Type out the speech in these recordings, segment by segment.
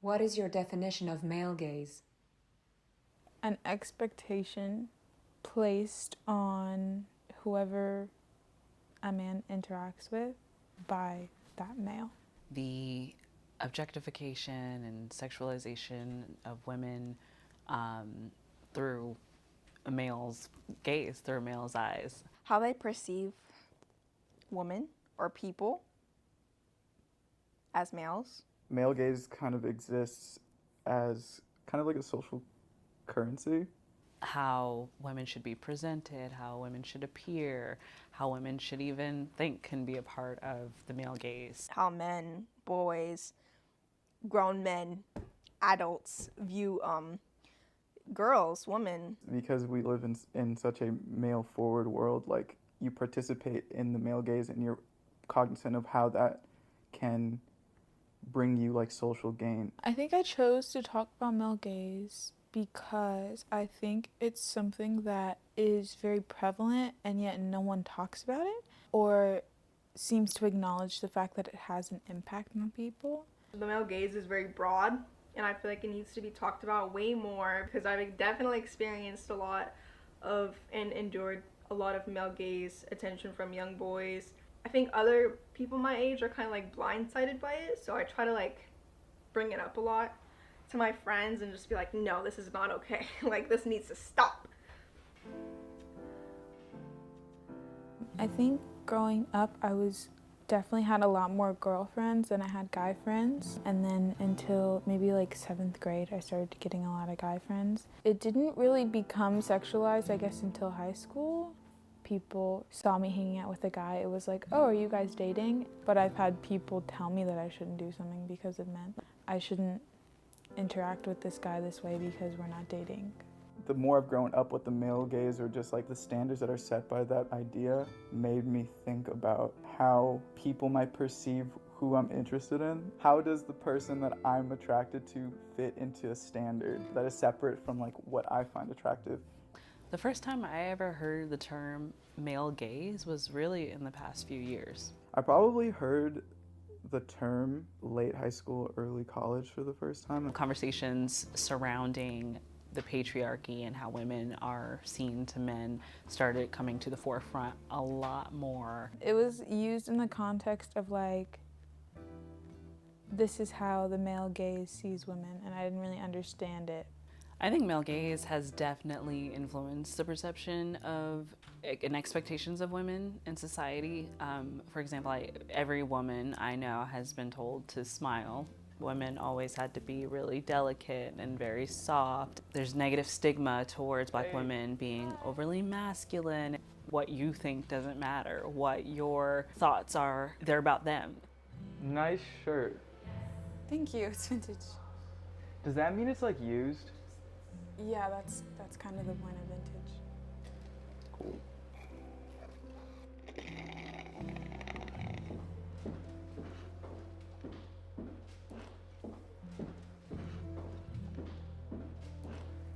What is your definition of male gaze? An expectation placed on whoever a man interacts with by that male. The objectification and sexualization of women through a male's gaze, through a male's eyes. How they perceive women or people as males. Male gaze kind of exists as kind of like a social currency. How women should be presented, how women should appear, how women should even think can be a part of the male gaze. How men, boys, grown men, adults view girls, women. Because we live in such a male-forward world, like, you participate in the male gaze and you're cognizant of how that can bring you, like, social gain. I think I chose to talk about male gaze because I think it's something that is very prevalent and yet no one talks about it or seems to acknowledge the fact that it has an impact on people. The male gaze is very broad, and I feel like it needs to be talked about way more because I've definitely experienced a lot of and endured a lot of male gaze attention from young boys. I think other people my age are kind of like blindsided by it, so I try to like bring it up a lot to my friends and just be like, no, this is not okay. Like, this needs to stop. I think growing up I was definitely had a lot more girlfriends than I had guy friends, and then until maybe like 7th grade I started getting a lot of guy friends. It didn't really become sexualized, I guess, until high school. People saw me hanging out with a guy, it was like, oh, are you guys dating? But I've had people tell me that I shouldn't do something because of men. I shouldn't interact with this guy this way because we're not dating. The more I've grown up with the male gaze, or just like the standards that are set by that idea, made me think about how people might perceive who I'm interested in. How does the person that I'm attracted to fit into a standard that is separate from like what I find attractive? The first time I ever heard the term male gaze was really in the past few years. I probably heard the term late high school, early college for the first time. Conversations surrounding the patriarchy and how women are seen to men started coming to the forefront a lot more. It was used in the context of like, this is how the male gaze sees women, and I didn't really understand it. I think male gaze has definitely influenced the perception of and expectations of women in society. For example, every woman I know has been told to smile. Women always had to be really delicate and very soft. There's negative stigma towards Black women being overly masculine. What you think doesn't matter. What your thoughts are, they're about them. Nice shirt. Thank you, it's vintage. Does that mean it's like used? Yeah, that's kind of the point of vintage. Cool.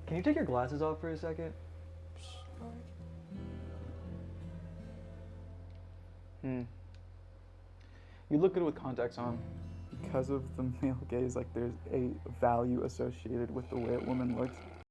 Can you take your glasses off for a second? You look good with contacts on. Because of the male gaze, like, there's a value associated with the way a woman looks.